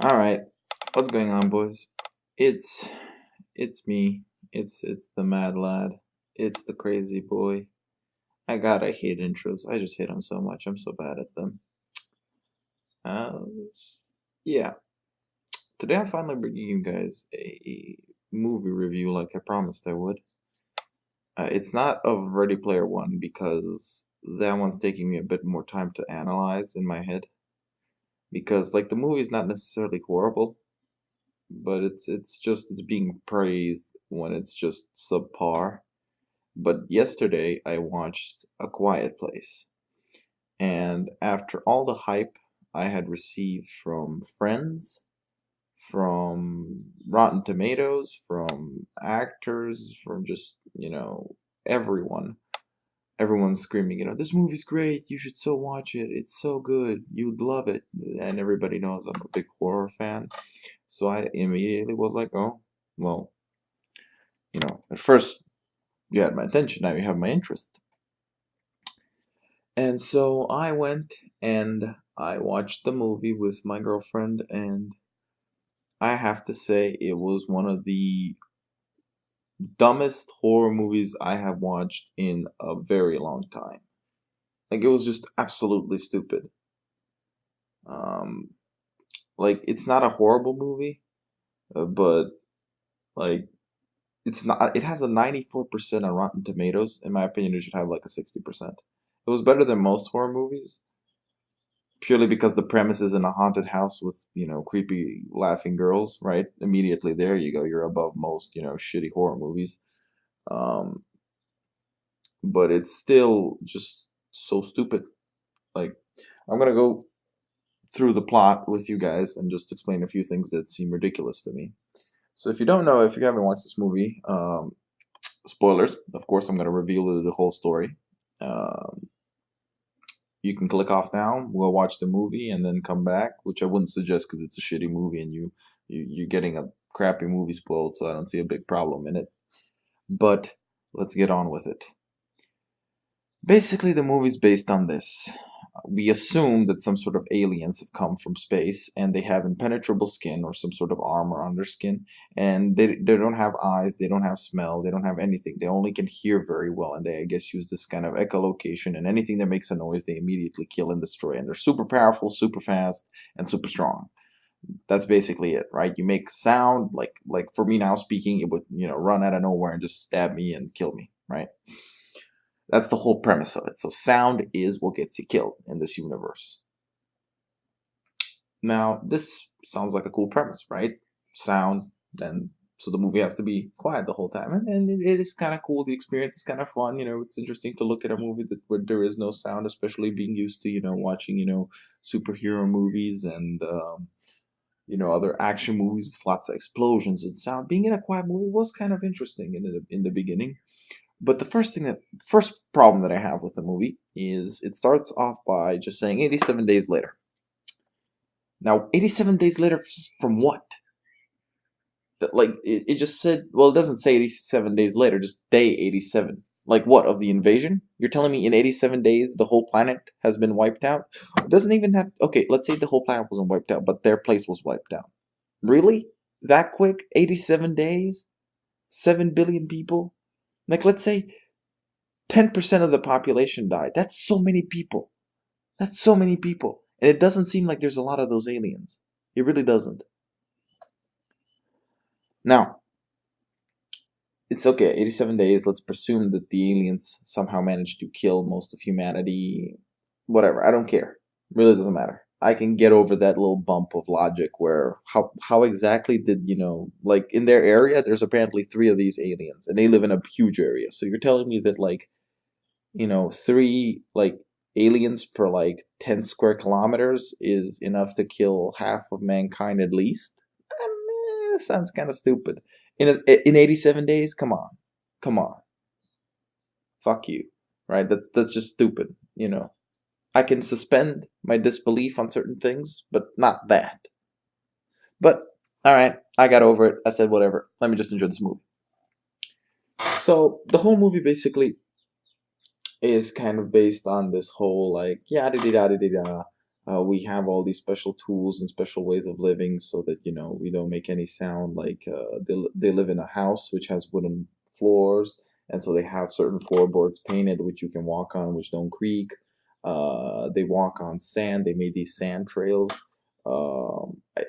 All right, what's going on, boys? It's it's me. It's the mad lad. It's the crazy boy. I hate intros. I just hate them so much. I'm so bad at them. Uh, yeah. Today I'm finally bringing you guys a movie review like I promised I would. It's not of Ready Player One because that one's taking me a bit more time to analyze in my head. Because like the movie's not necessarily horrible, but it's being praised when it's just subpar. But yesterday I watched A Quiet Place, and after all the hype I had received from friends, from Rotten Tomatoes, from actors, from just, everyone. Everyone's screaming, this movie's great, you should so watch it, it's so good, you'd love it. And everybody knows I'm a big horror fan. So I immediately was like, oh, well, at first you had my attention, now you have my interest. And so I went and I watched the movie with my girlfriend, and I have to say it was one of the dumbest horror movies I have watched in a very long time. Like, it was just absolutely stupid. Um, like, it's not a horrible movie, but like, it's not. It has a 94% on Rotten Tomatoes. In my opinion, it should have like a 60%. It was better than most horror movies, purely because the premise is in a haunted house with, creepy laughing girls, right? Immediately there you go, you're above most, shitty horror movies. Um, but it's still just so stupid. Like, I'm gonna go through the plot with you guys and just explain a few things that seem ridiculous to me. So if you don't know, if you haven't watched this movie, spoilers, of course, I'm gonna reveal the whole story. Um, you can click off now. We'll watch the movie and then come back, which I wouldn't suggest because it's a shitty movie and you're getting a crappy movie spoiled, so I don't see a big problem in it. But let's get on with it. Basically, the movie's based on this. We assume that some sort of aliens have come from space and they have impenetrable skin or some sort of armor on their skin, and they don't have eyes, they don't have smell, they don't have anything. They only can hear very well, and they, I guess, use this kind of echolocation, and anything that makes a noise they immediately kill and destroy. And they're super powerful, super fast, and super strong. That's basically it, right? You make sound, like for me now speaking, it would, run out of nowhere and just stab me and kill me, right? That's the whole premise of it. So sound is what gets you killed in this universe. Now, this sounds like a cool premise, right? Sound, then so the movie has to be quiet the whole time, and it is kind of cool. The experience is kind of fun. It's interesting to look at a movie where there is no sound, especially being used to watching superhero movies and other action movies with lots of explosions and sound. Being in a quiet movie was kind of interesting in the beginning. But the first problem that I have with the movie is it starts off by just saying 87 days later. Now, 87 days later from what? Like, it just said, well, it doesn't say 87 days later, just day 87. Like, what, of the invasion? You're telling me in 87 days the whole planet has been wiped out? It doesn't even have, okay, let's say the whole planet wasn't wiped out, but their place was wiped out. Really? That quick? 87 days? 7 billion people? Like, let's say 10% of the population died. That's so many people. That's so many people. And it doesn't seem like there's a lot of those aliens. It really doesn't. Now, it's okay, 87 days. Let's presume that the aliens somehow managed to kill most of humanity. Whatever, I don't care. Really doesn't matter. I can get over that little bump of logic where how exactly did, like in their area, there's apparently 3 of these aliens and they live in a huge area. So you're telling me that, like, 3 like aliens per like 10 square kilometers is enough to kill half of mankind at least? Sounds kind of stupid. In 87 days, come on, fuck you, right? That's just stupid. I can suspend my disbelief on certain things, but not that. But all right, I got over it. I said whatever. Let me just enjoy this movie. So the whole movie basically is kind of based on this whole like yada da da da da. We have all these special tools and special ways of living so that we don't make any sound. Like they live in a house which has wooden floors, and so they have certain floorboards painted which you can walk on, which don't creak. They walk on sand. They made these sand trails.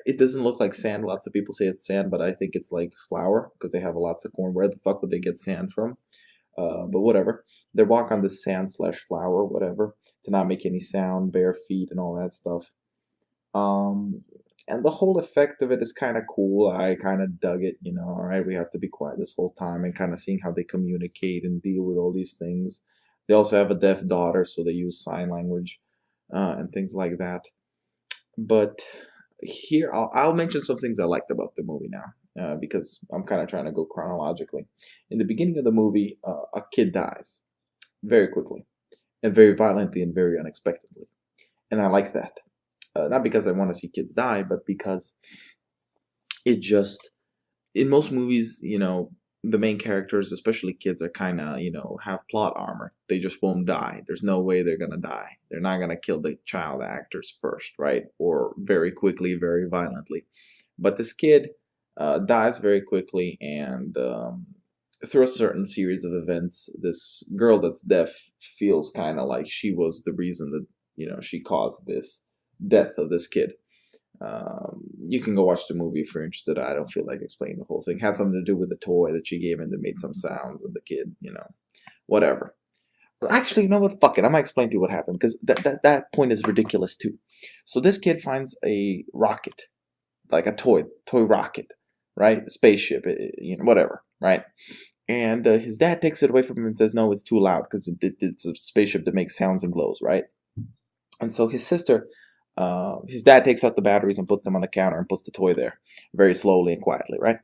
It doesn't look like sand. Lots of people say it's sand, but I think it's like flour because they have lots of corn. Where the fuck would they get sand from? But whatever. They walk on the sand slash flour, whatever, to not make any sound, bare feet, and all that stuff. Um, and the whole effect of it is kind of cool. I kind of dug it, All right, we have to be quiet this whole time, and kind of seeing how they communicate and deal with all these things. They also have a deaf daughter, so they use sign language and things like that. But here, I'll mention some things I liked about the movie now, because I'm kind of trying to go chronologically. In the beginning of the movie, a kid dies very quickly and very violently and very unexpectedly, and I like that. Not because I want to see kids die, but because it just, in most movies, the main characters, especially kids, are kind of, have plot armor. They just won't die. There's no way they're going to die. They're not going to kill the child actors first, right? Or very quickly, very violently. But this kid dies very quickly, and through a certain series of events, this girl that's deaf feels kind of like she was the reason that, she caused this death of this kid. You can go watch the movie if you're interested. I don't feel like explaining the whole thing. It had something to do with the toy that she gave him that made some sounds, and the kid, whatever. Actually, you know what? Fuck it. I'm gonna explain to you what happened because that point is ridiculous too. So this kid finds a rocket, like a toy rocket, right? A spaceship, whatever, right? And his dad takes it away from him and says, "No, it's too loud because it's a spaceship that makes sounds and glows, right?" And so his dad takes out the batteries and puts them on the counter and puts the toy there very slowly and quietly, right?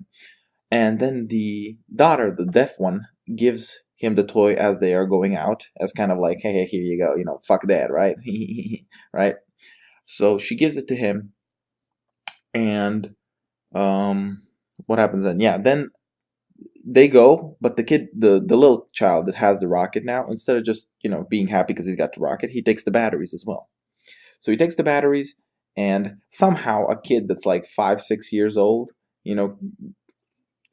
And then the daughter, the deaf one, gives him the toy as they are going out, as kind of like, hey, here you go, fuck dad, right? Right? So she gives it to him, and what happens then? Yeah, then they go, but the kid, the little child that has the rocket now, instead of just, being happy because he's got the rocket, he takes the batteries as well. So he takes the batteries, and somehow a kid that's like 5, 6 years old,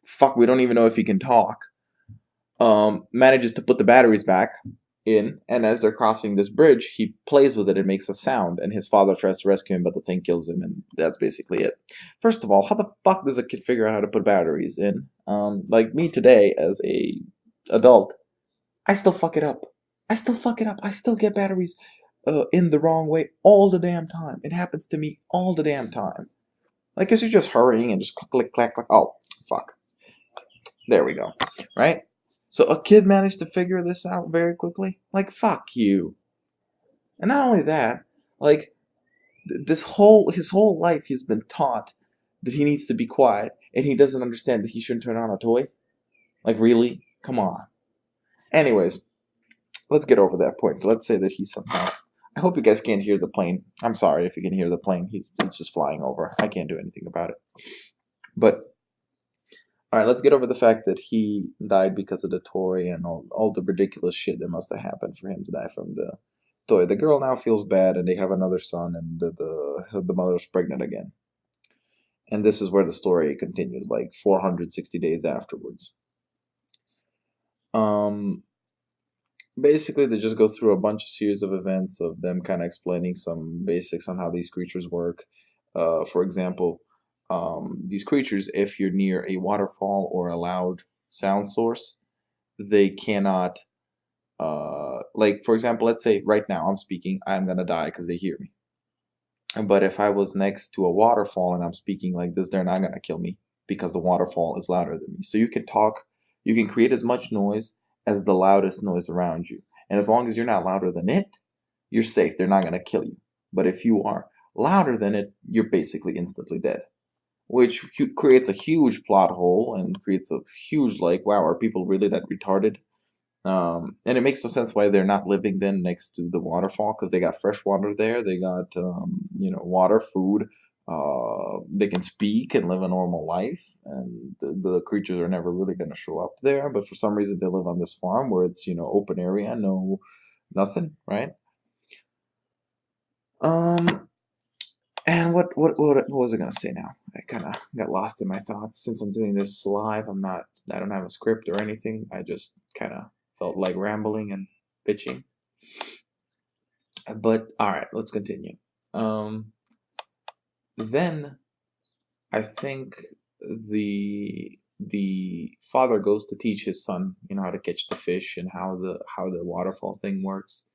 fuck, we don't even know if he can talk, manages to put the batteries back in, and as they're crossing this bridge, he plays with it and makes a sound, and his father tries to rescue him, but the thing kills him, and that's basically it. First of all, how the fuck does a kid figure out how to put batteries in? Like me today, as a adult, I still fuck it up. I still get batteries in the wrong way all the damn time. It happens to me all the damn time. Like, cause you're just hurrying and just click, clack, clack. Oh, fuck. There we go. Right? So a kid managed to figure this out very quickly. Like, fuck you. And not only that, like, his whole life he's been taught that he needs to be quiet, and he doesn't understand that he shouldn't turn on a toy. Like, really? Come on. Anyways, let's get over that point. Let's say that he somehow. I hope you guys can't hear the plane. I'm sorry if you can hear the plane. He's just flying over. I can't do anything about it. But all right, let's get over the fact that he died because of the toy and all the ridiculous shit that must have happened for him to die from the toy. The girl now feels bad, and they have another son, and the mother's pregnant again. And this is where the story continues, like 460 days afterwards. Basically, they just go through a bunch of series of events of them kind of explaining some basics on how these creatures work. For example, these creatures, if you're near a waterfall or a loud sound source, they cannot, like, for example, let's say right now I'm speaking, I'm going to die because they hear me. But if I was next to a waterfall and I'm speaking like this, they're not going to kill me because the waterfall is louder than me. So you can talk, you can create as much noise as the loudest noise around you. And as long as you're not louder than it, you're safe. They're not going to kill you. But if you are louder than it, you're basically instantly dead. Which creates a huge plot hole and creates a huge, like, wow, are people really that retarded? And it makes no sense why they're not living then next to the waterfall, because they got fresh water there. They got, water, food. They can speak and live a normal life, and the creatures are never really going to show up there. But for some reason, they live on this farm where it's open area, no nothing, right? And what was I gonna say now? I kind of got lost in my thoughts. Since I'm doing this live, I don't have a script or anything. I just kind of felt like rambling and bitching. But all right, let's continue. Then I think the father goes to teach his son, how to catch the fish and how the waterfall thing works.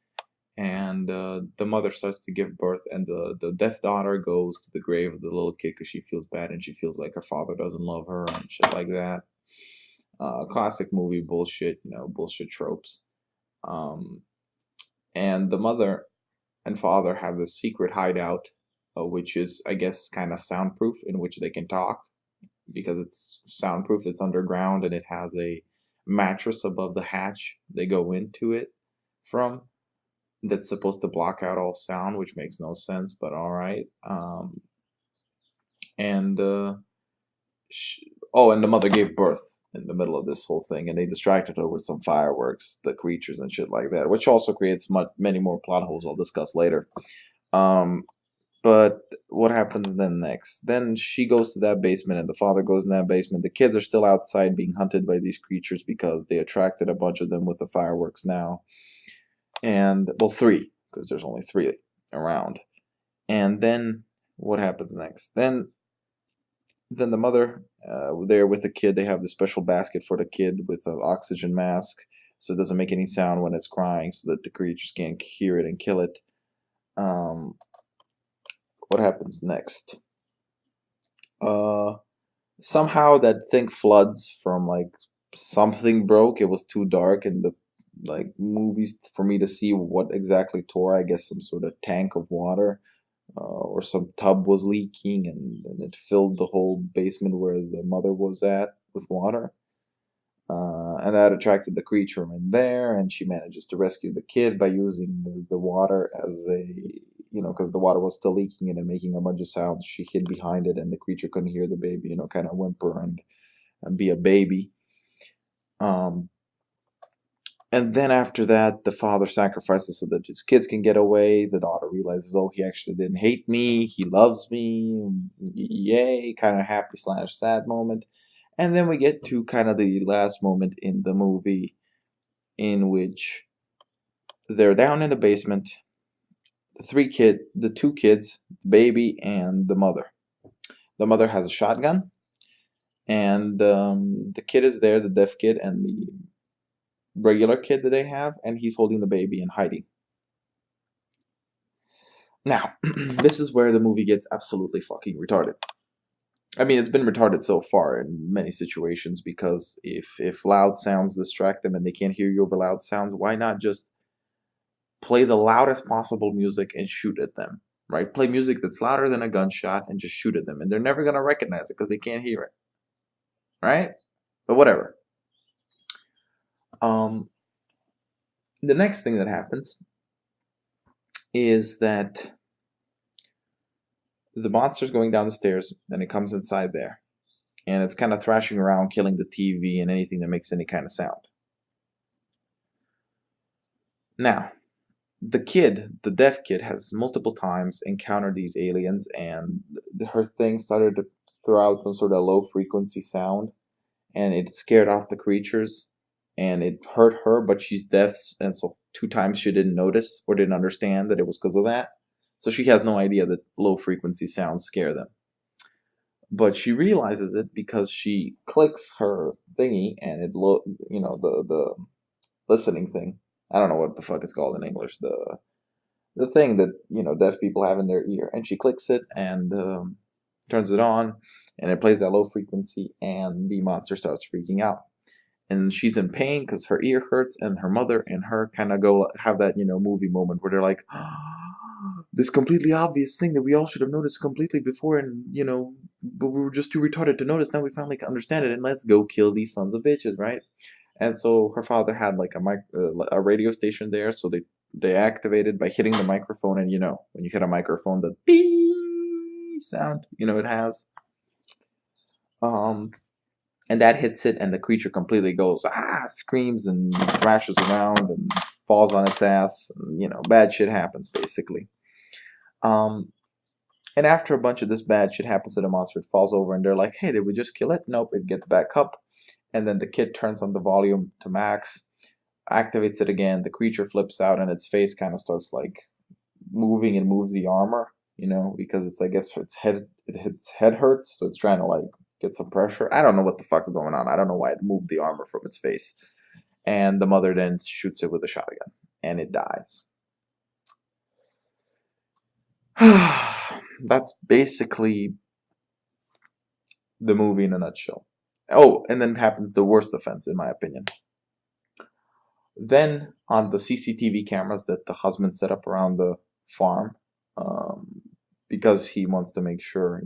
And the mother starts to give birth, and the deaf daughter goes to the grave of the little kid because she feels bad and she feels like her father doesn't love her and shit like that. Classic movie bullshit, bullshit tropes. Um, and the mother and father have this secret hideout, which is, I guess, kind of soundproof, in which they can talk because it's soundproof. It's underground and it has a mattress above the hatch they go into it from. That's supposed to block out all sound, which makes no sense, but all right. And and the mother gave birth in the middle of this whole thing, and they distracted her with some fireworks, the creatures and shit like that, which also creates many more plot holes I'll discuss later. But what happens then next? Then she goes to that basement, and the father goes in that basement. The kids are still outside being hunted by these creatures because they attracted a bunch of them with the fireworks now. And, well, three, because there's only three around. And then what happens next? Then the mother, there with the kid, they have the special basket for the kid with an oxygen mask, so it doesn't make any sound when it's crying, so that the creatures can't hear it and kill it. What happens next? Somehow that thing floods from something broke. It was too dark in the movies for me to see what exactly tore. I guess some sort of tank of water, or some tub was leaking, and it filled the whole basement where the mother was at with water. And that attracted the creature in there, and she manages to rescue the kid by using the water as because the water was still leaking and making a bunch of sounds. She hid behind it, and the creature couldn't hear the baby, kind of whimper and be a baby. And then after that, the father sacrifices so that his kids can get away. The daughter realizes, oh, he actually didn't hate me. He loves me. Yay. Kind of happy/sad moment. And then we get to kind of the last moment in the movie, in which they're down in the basement. The two kids, the baby and the mother. The mother has a shotgun. And the kid is there, the deaf kid, and the regular kid that they have, and he's holding the baby and hiding. Now, this is where the movie gets absolutely fucking retarded. I mean, it's been retarded so far in many situations, because if loud sounds distract them and they can't hear you over loud sounds, why not just play the loudest possible music and shoot at them, right? Play music that's louder than a gunshot and just shoot at them, and they're never going to recognize it because they can't hear it, right? But whatever. The next thing that happens is that the monster's going down the stairs, and it comes inside there, and it's kind of thrashing around, killing the TV and anything that makes any kind of sound. Now, the deaf kid, has multiple times encountered these aliens, and her thing started to throw out some sort of low frequency sound, and it scared off the creatures, and it hurt her, but she's deaf, and so 2 times she didn't notice or didn't understand that it was because of that. So she has no idea that low frequency sounds scare them. But she realizes it because she clicks her thingy, and it the listening thing. I don't know what the fuck it's called in English. The thing that deaf people have in their ear, and she clicks it and turns it on, and it plays that low frequency, and the monster starts freaking out. And she's in pain because her ear hurts, and her mother and her kind of have that movie moment where they're like, this completely obvious thing that we all should have noticed completely before, and but we were just too retarded to notice. Now we finally understand it, and let's go kill these sons of bitches, right? And so her father had a radio station there, so they activated by hitting the microphone, and when you hit a microphone, the beep sound it has. And that hits it, and the creature completely goes, screams and thrashes around and falls on its ass. And, bad shit happens, basically. And And after a bunch of this bad shit happens to the monster, it falls over, and they're like, "Hey, did we just kill it?" Nope, it gets back up, and then the kid turns on the volume to max, activates it again. The creature flips out, and its face kind of starts like moving and moves the armor, because it's, I guess, its head hurts, so it's trying to like get some pressure. I don't know what the fuck's going on. I don't know why it moved the armor from its face. And the mother then shoots it with a shotgun, and it dies. That's basically the movie in a nutshell. Oh, and then happens the worst offense, in my opinion. Then, on the CCTV cameras that the husband set up around the farm, because he wants to make sure,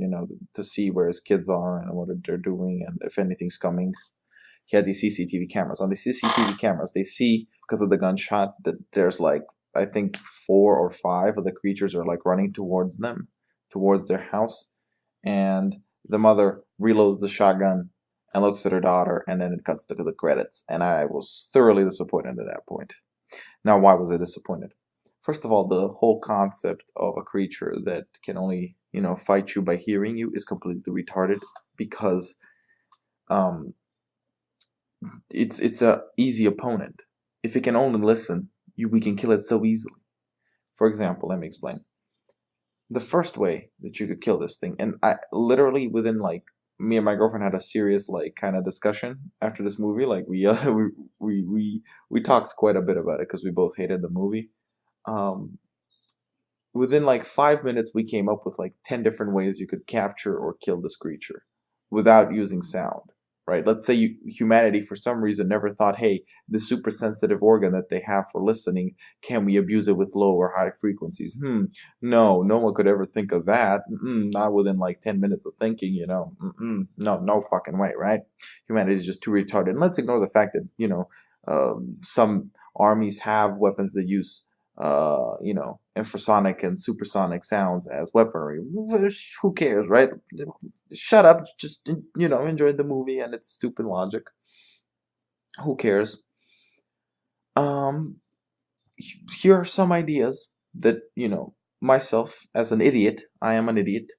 to see where his kids are and what they're doing and if anything's coming. He had these CCTV cameras. On the CCTV cameras, they see, because of the gunshot, that there's like, I think 4 or 5 of the creatures are like running towards them, towards their house. And the mother reloads the shotgun and looks at her daughter, and then it cuts to the credits. And I was thoroughly disappointed at that point. Now, why was I disappointed? First of all, the whole concept of a creature that can only, fight you by hearing you is completely retarded, because it's a easy opponent. If it can only listen, we can kill it so easily. For example, let me explain. The first way that you could kill this thing, and I literally, within like, me and my girlfriend had a serious like kind of discussion after this movie. Like we talked quite a bit about it because we both hated the movie. Within like 5 minutes, we came up with like 10 different ways you could capture or kill this creature without using sound. Right? Let's say humanity, for some reason, never thought, hey, the super sensitive organ that they have for listening, can we abuse it with low or high frequencies? No one could ever think of that. Not within like 10 minutes of thinking, no fucking way, right? Humanity is just too retarded. And let's ignore the fact that, some armies have weapons that use infrasonic and supersonic sounds as weaponry. Who cares, right? Shut up, just, enjoy the movie and its stupid logic. Who cares? Here are some ideas that, myself, as an idiot, I am an idiot,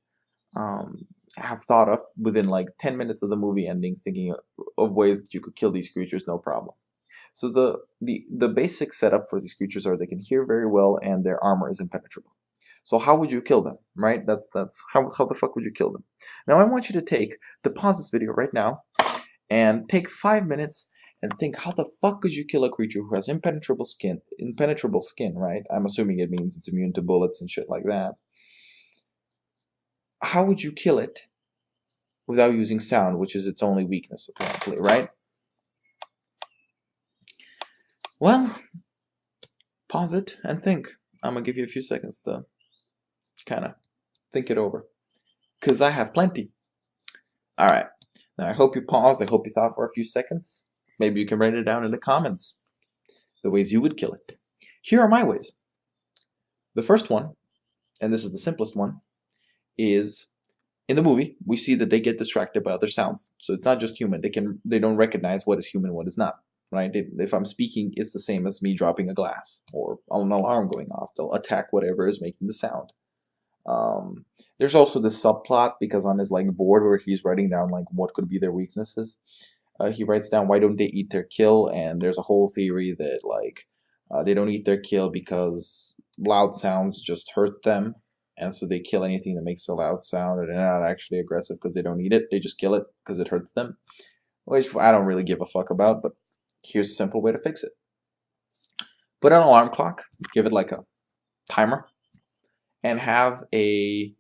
have thought of within like 10 minutes of the movie ending, thinking of ways that you could kill these creatures, no problem. So the basic setup for these creatures are they can hear very well and their armor is impenetrable. So how would you kill them, right? That's how the fuck would you kill them? Now I want you to pause this video right now and take 5 minutes and think, how the fuck could you kill a creature who has impenetrable skin, right? I'm assuming it means it's immune to bullets and shit like that. How would you kill it without using sound, which is its only weakness apparently, right? Well, pause it and think. I'm going to give you a few seconds to kind of think it over, because I have plenty. All right. Now, I hope you paused. I hope you thought for a few seconds. Maybe you can write it down in the comments, the ways you would kill it. Here are my ways. The first one, and this is the simplest one, is in the movie, we see that they get distracted by other sounds. So it's not just human. They don't recognize what is human and what is not. Right? If I'm speaking, it's the same as me dropping a glass or an alarm going off. They'll attack whatever is making the sound. There's also this subplot, because on his like board where he's writing down like what could be their weaknesses, he writes down, why don't they eat their kill? And there's a whole theory that like they don't eat their kill because loud sounds just hurt them, and so they kill anything that makes a loud sound, and they're not actually aggressive because they don't eat it. They just kill it because it hurts them, which I don't really give a fuck about, but here's a simple way to fix it. Put an alarm clock, give it like a timer, and have a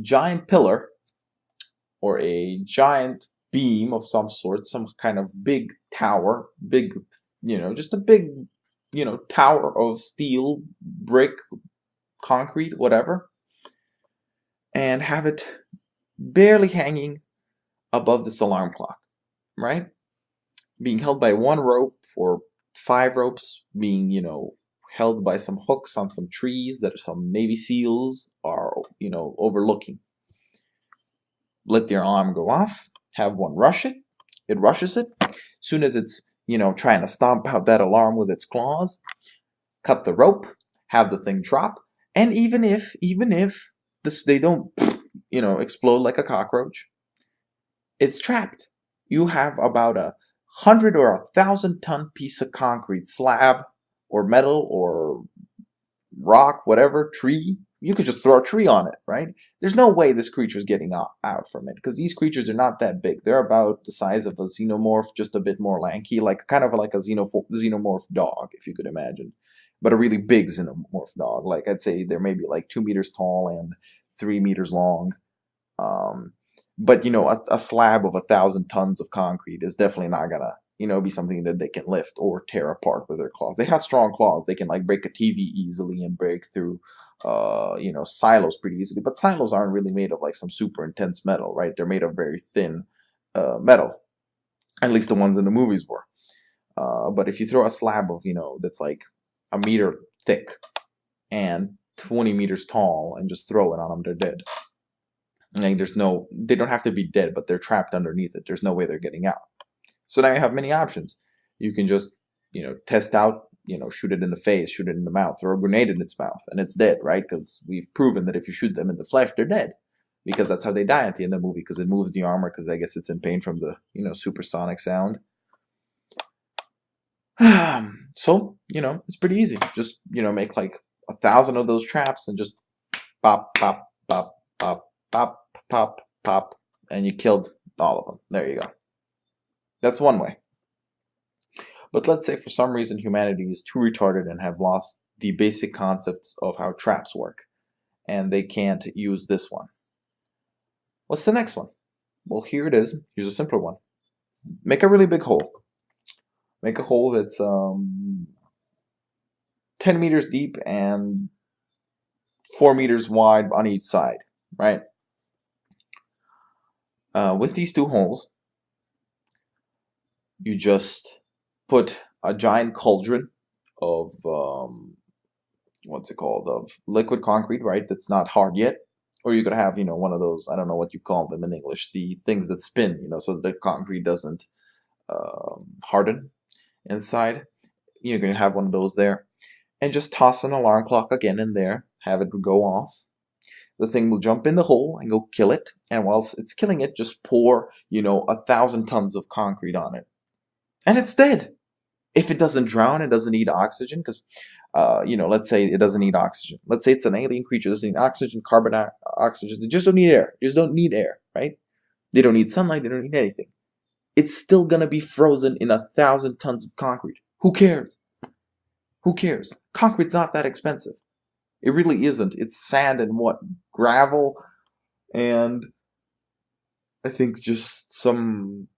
giant pillar or a giant beam of some sort, some kind of big tower, just a big, tower of steel, brick, concrete, whatever, and have it barely hanging above this alarm clock, right? Being held by one rope or 5 ropes, being, held by some hooks on some trees that some Navy SEALs are, overlooking. Let the alarm go off, have one rush it, it rushes it. Soon as it's, trying to stomp out that alarm with its claws, cut the rope, have the thing drop, and even if they don't, explode like a cockroach. It's trapped. You have about 100 or 1,000 ton piece of concrete slab or metal or rock, whatever, tree. You could just throw a tree on it, right? There's no way this creature's getting out from it because these creatures are not that big. They're about the size of a xenomorph, just a bit more lanky, like kind of like a xenomorph dog, if you could imagine, but a really big xenomorph dog. Like I'd say they're maybe like 2 meters tall and 3 meters long. Um, but a slab of 1,000 tons of concrete is definitely not gonna, be something that they can lift or tear apart with their claws. They have strong claws. They can like break a TV easily and break through, silos pretty easily. But silos aren't really made of like some super intense metal, right? They're made of very thin, metal. At least the ones in the movies were. But if you throw a slab of, that's like a meter thick and 20 meters tall and just throw it on them, they're dead. Like they don't have to be dead, but they're trapped underneath it. There's no way they're getting out. So now you have many options. You can just, test out, shoot it in the face, shoot it in the mouth, throw a grenade in its mouth, and it's dead, right? Because we've proven that if you shoot them in the flesh, they're dead. Because that's how they die at the end of the movie, because it moves the armor, because I guess it's in pain from the, supersonic sound. So, it's pretty easy. Just, make like 1,000 of those traps and just pop, pop, pop, pop, pop, pop, pop, and you killed all of them. There you go. That's one way. But let's say for some reason humanity is too retarded and have lost the basic concepts of how traps work, and they can't use this one. What's the next one? Well, here it is. Here's a simpler one. Make a really big hole. Make a hole that's 10 meters deep and 4 meters wide on each side, right? With these two holes, you just put a giant cauldron of what's it called, of liquid concrete, right? That's not hard yet. Or you could have, one of those, I don't know what you call them in English, the things that spin, so the concrete doesn't harden inside. You're going to have one of those there. And just toss an alarm clock again in there, have it go off. The thing will jump in the hole and go kill it. And whilst it's killing it, just pour, 1,000 tons of concrete on it. And it's dead. If it doesn't drown, it doesn't need oxygen, because, let's say it doesn't need oxygen. Let's say it's an alien creature, it doesn't need oxygen, carbon oxygen. They just don't need air. They just don't need air, right? They don't need sunlight. They don't need anything. It's still going to be frozen in 1,000 tons of concrete. Who cares? Who cares? Concrete's not that expensive. It really isn't. It's sand and gravel, and I think just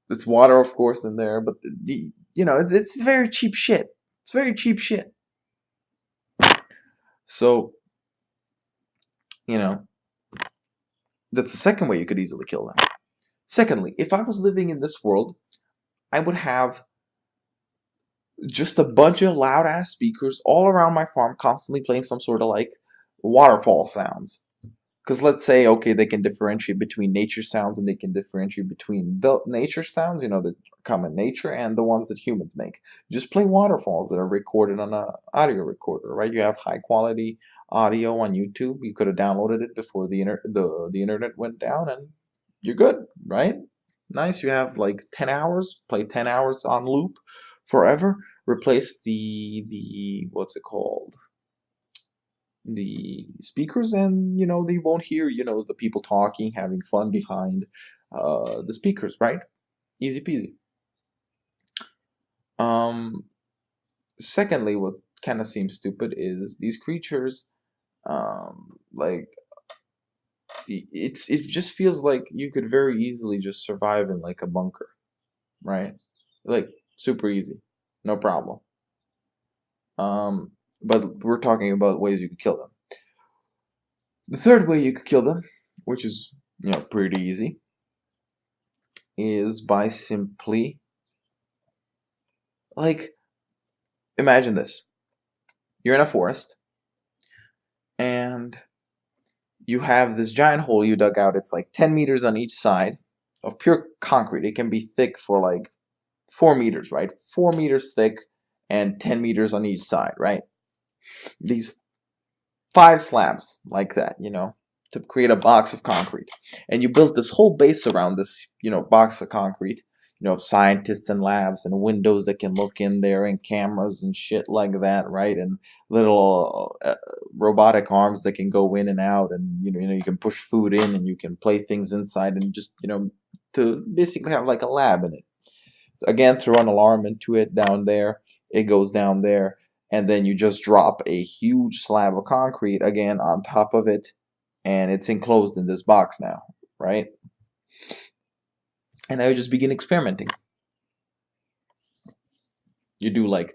it's water, of course, in there, but it's very cheap shit. It's very cheap shit. So, that's the second way you could easily kill them. Secondly, if I was living in this world, I would have just a bunch of loud ass speakers all around my farm, constantly playing some sort of like waterfall sounds. Because let's say, okay, they can differentiate between nature sounds, and they can differentiate between the nature sounds, that come in nature, and the ones that humans make. Just play waterfalls that are recorded on an audio recorder, right? You have high quality audio on YouTube. You could have downloaded it before the internet went down, and you're good, right? Nice. You have like 10 hours. Play 10 hours on loop forever. Replace the what's it called? The speakers, and they won't hear the people talking, having fun behind the speakers, right? Easy peasy. Secondly, what kind of seems stupid is these creatures, like it just feels like you could very easily just survive in like a bunker, right? Like super easy, no problem. But we're talking about ways you could kill them. The third way you could kill them, which is, pretty easy, is by simply, like, imagine this. You're in a forest, and you have this giant hole you dug out. It's like 10 meters on each side of pure concrete. It can be thick for like 4 meters, right? 4 meters thick and 10 meters on each side, right? These 5 slabs like that, to create a box of concrete. And you built this whole base around this, box of concrete. Scientists and labs and windows that can look in there and cameras and shit like that, right? And little robotic arms that can go in and out, and you can push food in and you can play things inside, and just to basically have like a lab in it. So again, throw an alarm into it down there. It goes down there, and then you just drop a huge slab of concrete again on top of it, and it's enclosed in this box now, right? And I would just begin experimenting. You do like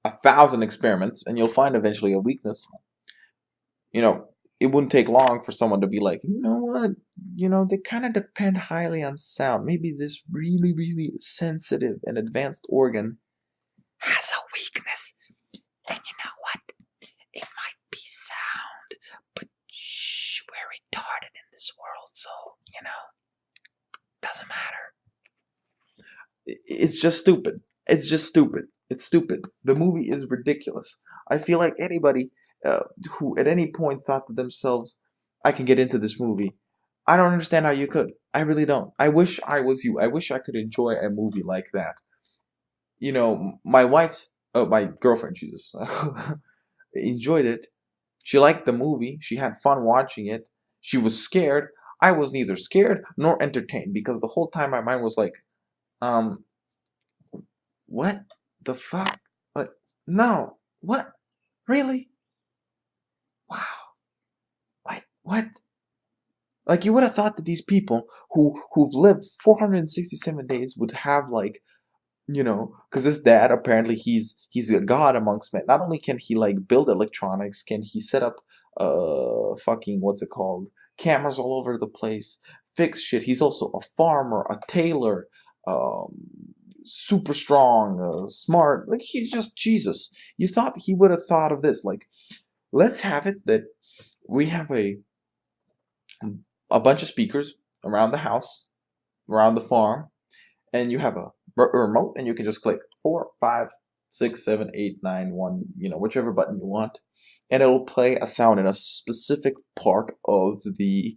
1,000 experiments, and you'll find eventually a weakness. It wouldn't take long for someone to be like, you know what? They kind of depend highly on sound. Maybe this really, really sensitive and advanced organ has a weakness. And you know what? It might be sound, but shh, we're retarded in this world, so, doesn't matter. It's just stupid. It's just stupid. It's stupid. The movie is ridiculous. I feel like anybody who at any point thought to themselves, I can get into this movie, I don't understand how you could. I really don't. I wish I was you. I wish I could enjoy a movie like that. My girlfriend, Jesus, enjoyed it. She liked the movie. She had fun watching it. She was scared. I was neither scared nor entertained, because the whole time my mind was like, what the fuck? Like, no, what? Really? Wow. Like, what? Like, you would have thought that these people who've lived 467 days would have, like, because this dad, apparently he's a god amongst men. Not only can he like build electronics, can he set up fucking, what's it called, cameras all over the place, fix shit. He's also a farmer, a tailor, super strong, smart. Like, he's just Jesus. You thought he would have thought of this. Like, let's have it that we have a bunch of speakers around the house, around the farm, and you have a remote, and you can just click 4, 5, 6, 7, 8, 9, 1, whichever button you want, and it'll play a sound in a specific part of the,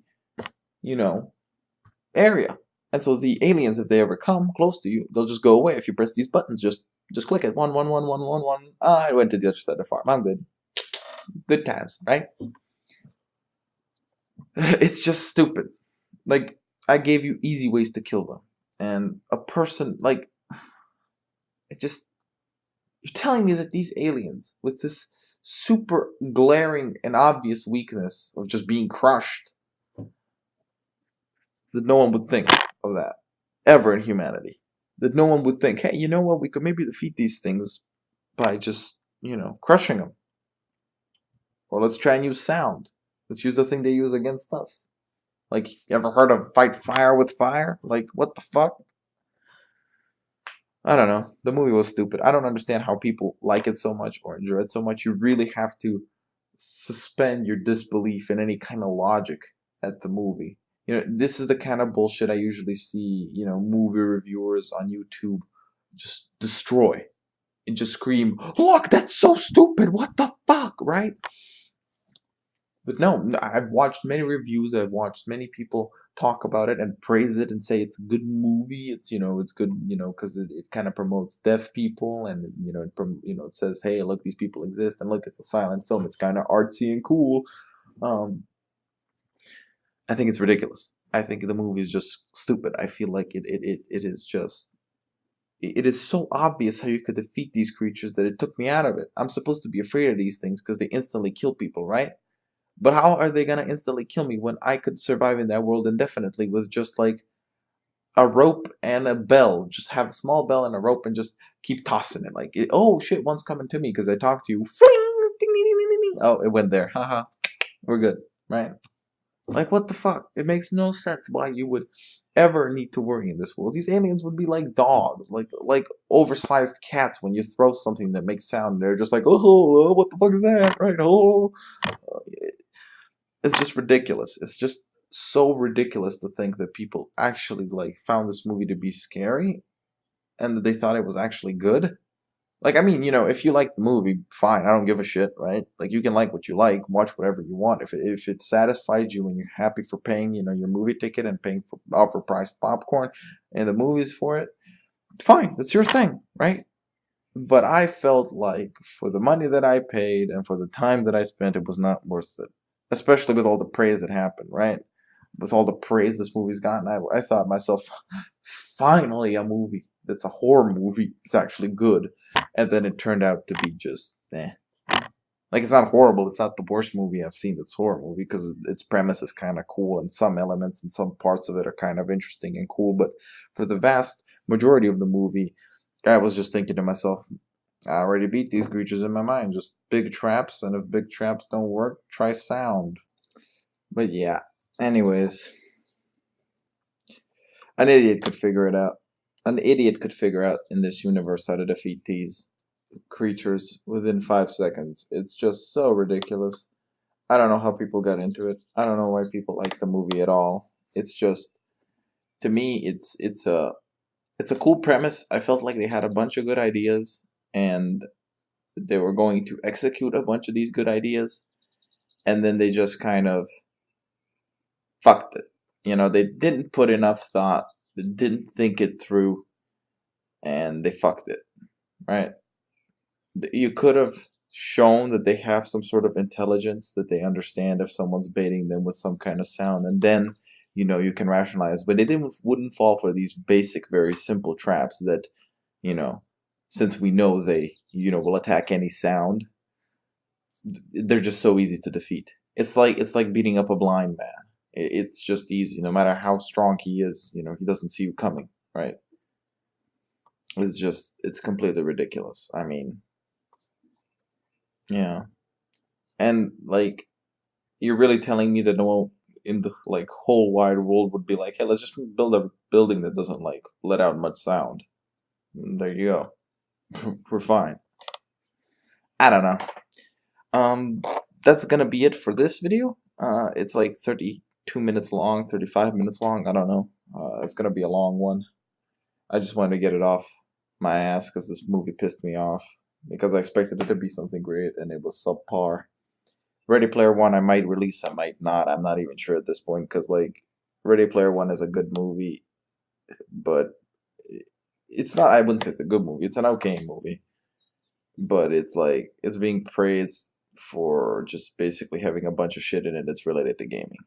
area. And so the aliens, if they ever come close to you, they'll just go away. If you press these buttons, just click it. 1, 1, 1, 1, 1, 1. I went to the other side of the farm. I'm good. Good times, right? It's just stupid. Like, I gave you easy ways to kill them. And a person, like, you're telling me that these aliens, with this super glaring and obvious weakness of just being crushed, that no one would think of that ever in humanity. That no one would think, hey, you know what, we could maybe defeat these things by just, crushing them. Or let's try and use sound. Let's use the thing they use against us. Like, you ever heard of fight fire with fire? Like, what the fuck? I don't know. The movie was stupid. I don't understand how people like it so much or enjoy it so much. You really have to suspend your disbelief in any kind of logic at the movie. This is the kind of bullshit I usually see, movie reviewers on YouTube just destroy and just scream, look, that's so stupid, what the fuck, right? But no, I've watched many reviews, I've watched many people talk about it and praise it and say it's a good movie. It's, it's good, because it kind of promotes deaf people, and, it says, hey, look, these people exist, and look, it's a silent film, it's kind of artsy and cool. I think it's ridiculous. I think the movie is just stupid. I feel like it is just, it is so obvious how you could defeat these creatures that it took me out of it. I'm supposed to be afraid of these things because they instantly kill people, right? But how are they going to instantly kill me when I could survive in that world indefinitely with just like a rope and a bell? Just have a small bell and a rope and just keep tossing it. Like, oh shit, one's coming to me because I talked to you. Fling, ding, ding, ding, ding, ding. Oh, it went there. Haha. We're good, right? Like, what the fuck? It makes no sense why you would ever need to worry in this world. These aliens would be like dogs, like oversized cats when you throw something that makes sound. They're just like, oh, what the fuck is that? Right? Oh. It's just ridiculous. It's just so ridiculous to think that people actually like found this movie to be scary and that they thought it was actually good. Like, I mean, if you like the movie, fine. I don't give a shit, right? Like, you can like what you like, watch whatever you want. If it satisfies you and you're happy for paying, your movie ticket and paying for overpriced popcorn and the movies for it, fine. That's your thing, right? But I felt like for the money that I paid and for the time that I spent, it was not worth it. Especially with all the praise that happened, right? With all the praise this movie's gotten, I thought to myself, finally a movie that's a horror movie. It's actually good. And then it turned out to be just eh. Like, it's not horrible. It's not the worst movie I've seen that's horror movie because its premise is kind of cool and some elements and some parts of it are kind of interesting and cool. But for the vast majority of the movie, I was just thinking to myself, I already beat these creatures in my mind. Just big traps, and if big traps don't work, try sound. But yeah. Anyways, an idiot could figure it out. An idiot could figure out in this universe how to defeat these creatures within 5 seconds. It's just so ridiculous. I don't know how people got into it. I don't know why people like the movie at all. It's just, to me, it's a cool premise. I felt like they had a bunch of good ideas and they were going to execute a bunch of these good ideas, and then they just kind of fucked it. They didn't put enough thought, they didn't think it through, and they fucked it, right? You could have shown that they have some sort of intelligence, that they understand if someone's baiting them with some kind of sound, and then you can rationalize. But they wouldn't fall for these basic, very simple traps that, you know, since we know they will attack any sound, they're just so easy to defeat. It's like beating up a blind man. It's just easy. No matter how strong he is, he doesn't see you coming, right? It's completely ridiculous. I mean, yeah. And like, you're really telling me that no one in the like whole wide world would be like, hey, let's just build a building that doesn't like let out much sound. There you go. We're fine. I don't know. Um, that's gonna be it for this video. It's like 32 minutes long, 35 minutes long. I don't know. It's gonna be a long one. I just wanted to get it off my ass because this movie pissed me off because I expected it to be something great and it was subpar. Ready Player One, I might release, I might not. I'm not even sure at this point because like Ready Player One is a good movie, but it's not. I wouldn't say it's a good movie. It's an okay movie, but it's like it's being praised for just basically having a bunch of shit in it that's related to gaming.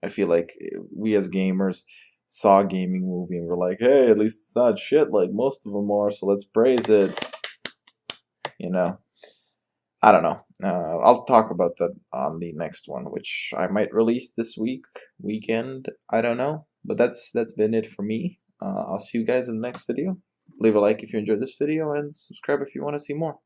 I feel like we as gamers saw a gaming movie and we're like, hey, at least it's not shit like most of them are, so let's praise it. You know, I don't know. I'll talk about that on the next one, which I might release this weekend. I don't know, but that's been it for me. I'll see you guys in the next video. Leave a like if you enjoyed this video and subscribe if you want to see more.